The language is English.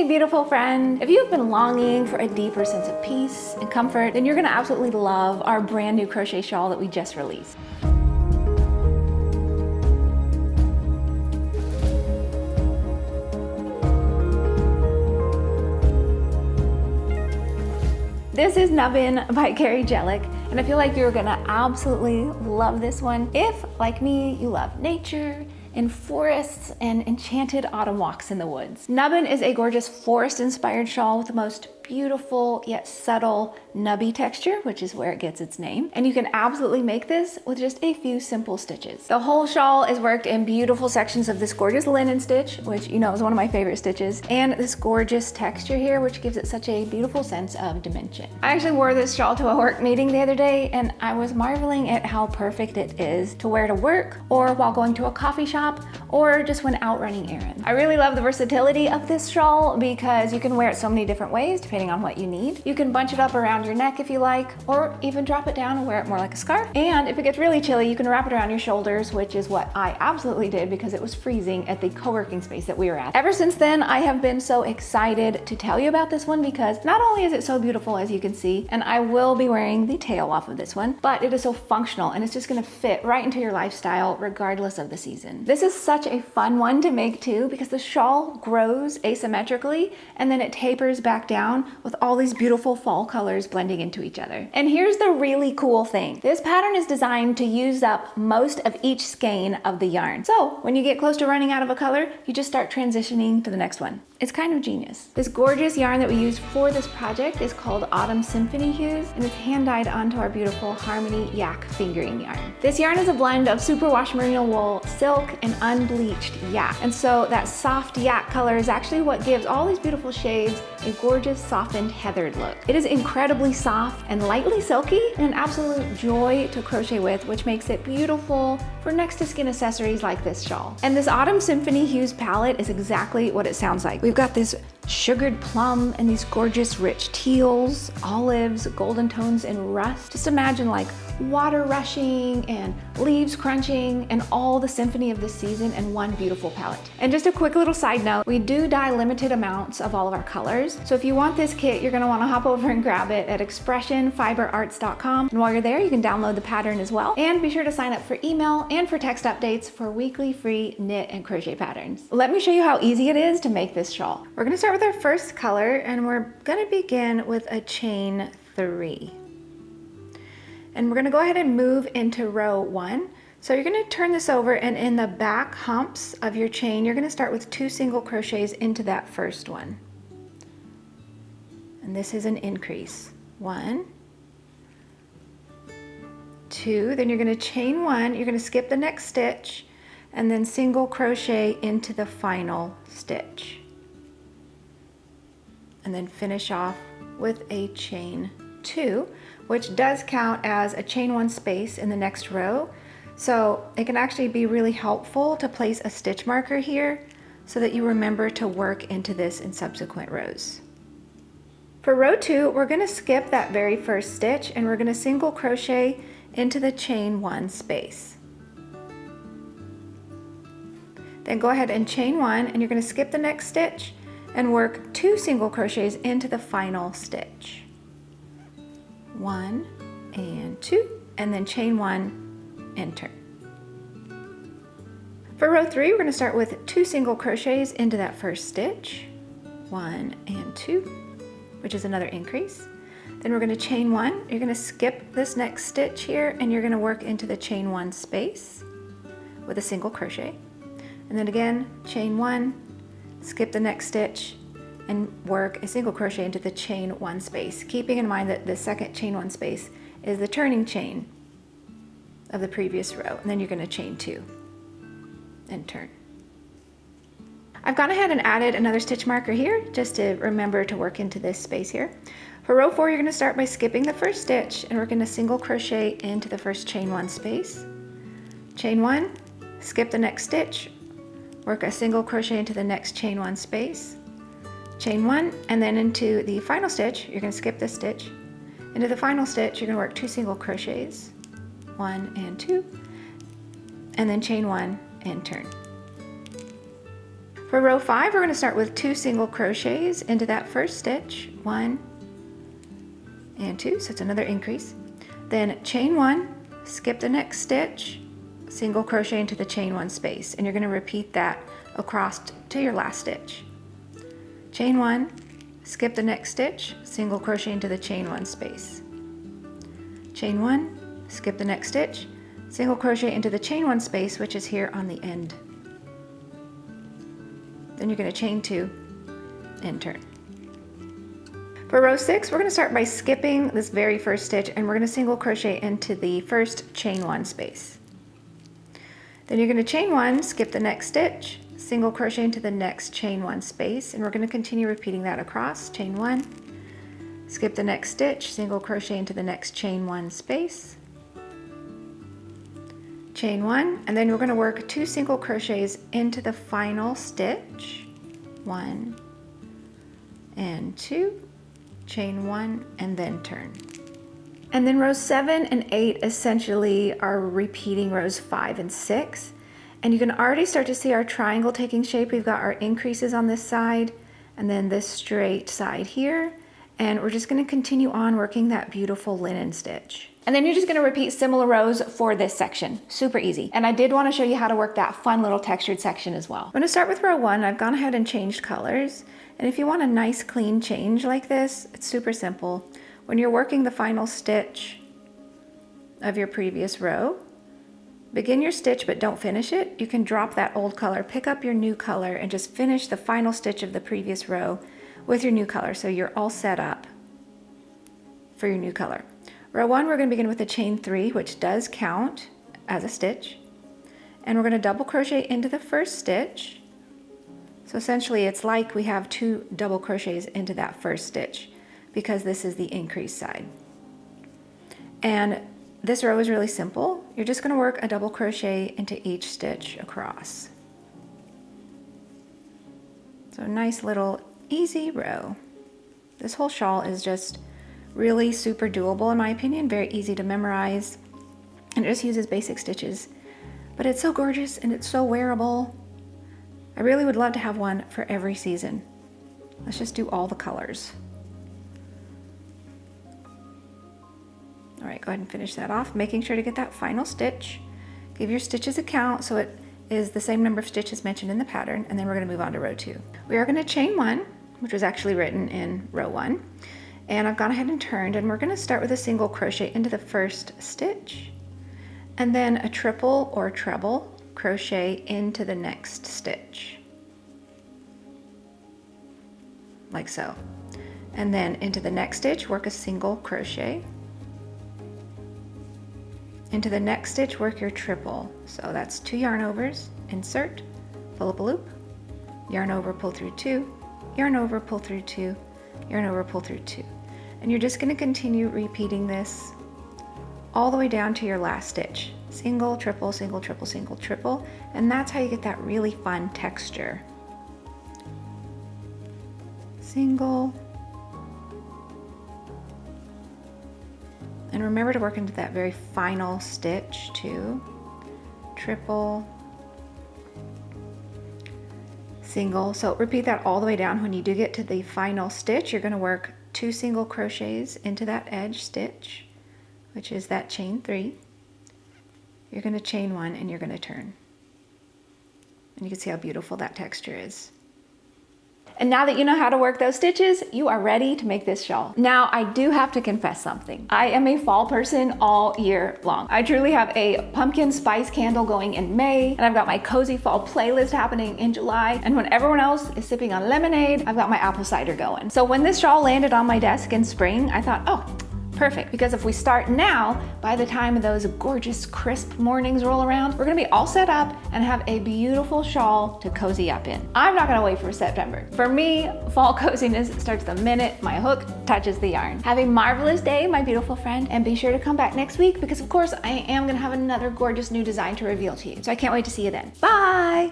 beautiful friend. If you've been longing for a deeper sense of peace and comfort, then you're gonna absolutely love our brand new crochet shawl that we just released. This is Nubben by Carrie Jellick, and I feel like you're gonna absolutely love this one if, like me, you love nature and forests and enchanted autumn walks in the woods. Nubben is a gorgeous forest-inspired shawl with the most beautiful yet subtle nubby texture, which is where it gets its name. And you can absolutely make this with just a few simple stitches. The whole shawl is worked in beautiful sections of this gorgeous linen stitch, which you know is one of my favorite stitches, and this gorgeous texture here, which gives it such a beautiful sense of dimension. I actually wore this shawl to a work meeting the other day, and I was marveling at how perfect it is to wear to work, or while going to a coffee shop, or just when out running errands. I really love the versatility of this shawl because you can wear it so many different ways depending on what you need. You can bunch it up around your neck if you like, or even drop it down and wear it more like a scarf. And if it gets really chilly, you can wrap it around your shoulders, which is what I absolutely did because it was freezing at the co-working space that we were at. Ever since then, I have been so excited to tell you about this one because not only is it so beautiful, as you can see, and I will be wearing the tail off of this one, but it is so functional and it's just gonna fit right into your lifestyle regardless of the season. This is such a fun one to make too because the shawl grows asymmetrically and then it tapers back down with all these beautiful fall colors blending into each other. And here's the really cool thing. This pattern is designed to use up most of each skein of the yarn. So when you get close to running out of a color, you just start transitioning to the next one. It's kind of genius. This gorgeous yarn that we used for this project is called Autumn Symphony Hues, and it's hand dyed onto our beautiful Harmony Yak Fingering yarn. This yarn is a blend of superwash merino wool, silk, and unbleached yak. And so that soft yak color is actually what gives all these beautiful shades a gorgeous, softened, heathered look. It is incredibly soft and lightly silky and an absolute joy to crochet with, which makes it beautiful for next to skin accessories like this shawl. And this Autumn Symphony Hues palette is exactly what it sounds like. We've got this sugared plum and these gorgeous rich teals, olives, golden tones, and rust. Just imagine like water rushing and leaves crunching and all the symphony of the season in one beautiful palette. And just a quick little side note, we do dye limited amounts of all of our colors. So if you want this kit, you're gonna wanna hop over and grab it at ExpressionFiberArts.com. And while you're there, you can download the pattern as well. And be sure to sign up for email and for text updates for weekly free knit and crochet patterns. Let me show you how easy it is to make this shawl. We're gonna start with our first color and we're gonna begin with a chain 3. And we're gonna go ahead and move into row 1. So you're gonna turn this over and in the back humps of your chain, you're gonna start with 2 single crochets into that first one. And this is an increase. 1, 2, then you're gonna chain 1, you're gonna skip the next stitch, and then single crochet into the final stitch. And then finish off with a chain 2, which does count as a chain 1 space in the next row. So it can actually be really helpful to place a stitch marker here so that you remember to work into this in subsequent rows. For row 2, we're gonna skip that very first stitch and we're gonna single crochet into the chain 1 space. Then go ahead and chain 1 and you're gonna skip the next stitch and work 2 single crochets into the final stitch. 1 and 2, and then chain 1 and turn. For row 3, we're going to start with 2 single crochets into that first stitch. 1 and 2, which is another increase. Then we're going to chain 1. You're going to skip this next stitch here and you're going to work into the chain 1 space with a single crochet. And then again, chain 1, skip the next stitch, and work a single crochet into the chain 1 space, keeping in mind that the second chain 1 space is the turning chain of the previous row. And then you're going to chain 2 and turn. I've gone ahead and added another stitch marker here just to remember to work into this space here. For row 4, you're going to start by skipping the first stitch and we're going to single crochet into the first chain 1 space. Chain 1, skip the next stitch, work a single crochet into the next chain 1 space. Chain 1, and then into the final stitch, you're going to skip this stitch. Into the final stitch, you're going to work 2 single crochets, 1 and 2, and then chain 1 and turn. For row 5, we're going to start with 2 single crochets into that first stitch, 1 and 2, so it's another increase. Then chain 1, skip the next stitch, single crochet into the chain 1 space, and you're going to repeat that across to your last stitch. Chain 1, skip the next stitch, single crochet into the chain 1 space. Chain 1, skip the next stitch, single crochet into the chain 1 space, which is here on the end. Then you're going to chain 2 and turn. For row 6, we're going to start by skipping this very first stitch, and we're going to single crochet into the first chain 1 space. Then you're going to chain 1, skip the next stitch, single crochet into the next chain 1 space, and we're going to continue repeating that across. Chain 1, skip the next stitch, single crochet into the next chain 1 space, chain 1, and then we're going to work 2 single crochets into the final stitch, 1 and 2, chain 1, and then turn. And then rows 7 and 8 essentially are repeating rows 5 and 6. And you can already start to see our triangle taking shape. We've got our increases on this side and then this straight side here. And we're just going to continue on working that beautiful linen stitch. And then you're just going to repeat similar rows for this section. Super easy. And I did want to show you how to work that fun little textured section as well. I'm going to start with row 1. I've gone ahead and changed colors. And if you want a nice clean change like this, it's super simple. When you're working the final stitch of your previous row, begin your stitch but don't finish it. You can drop that old color, pick up your new color, and just finish the final stitch of the previous row with your new color, so you're all set up for your new color. Row 1, we're going to begin with a chain 3, which does count as a stitch, and we're going to double crochet into the first stitch. So essentially it's like we have 2 double crochets into that first stitch, because this is the increase side. And this row is really simple. You're just going to work a double crochet into each stitch across. So a nice little easy row. This whole shawl is just really super doable in my opinion, very easy to memorize, and it just uses basic stitches. But it's so gorgeous and it's so wearable. I really would love to have one for every season. Let's just do all the colors. All right, go ahead and finish that off, making sure to get that final stitch. Give your stitches a count so it is the same number of stitches mentioned in the pattern, and then we're going to move on to row 2. We are going to chain 1, which was actually written in row 1, and I've gone ahead and turned, and we're going to start with a single crochet into the first stitch, and then a triple or treble crochet into the next stitch, like so. And then into the next stitch, work a single crochet. Into the next stitch, work your triple. So that's 2 yarn overs, insert, pull up a loop, yarn over, pull through 2, yarn over, pull through 2, yarn over, pull through 2. And you're just going to continue repeating this all the way down to your last stitch. Single, triple, single, triple, single, triple, and that's how you get that really fun texture. Single, and remember to work into that very final stitch too. Triple, single. So repeat that all the way down. When you do get to the final stitch, you're going to work 2 single crochets into that edge stitch, which is that chain 3. You're going to chain 1 and you're going to turn. And you can see how beautiful that texture is. And now that you know how to work those stitches, you are ready to make this shawl. Now, I do have to confess something. I am a fall person all year long. I truly have a pumpkin spice candle going in May, and I've got my cozy fall playlist happening in July, and when everyone else is sipping on lemonade, I've got my apple cider going. So when this shawl landed on my desk in spring, I thought, oh, perfect, because if we start now, by the time those gorgeous crisp mornings roll around, we're gonna be all set up and have a beautiful shawl to cozy up in. I'm not gonna wait for September. For me, fall coziness starts the minute my hook touches the yarn. Have a marvelous day, my beautiful friend, and be sure to come back next week because of course I am gonna have another gorgeous new design to reveal to you. So I can't wait to see you then. Bye!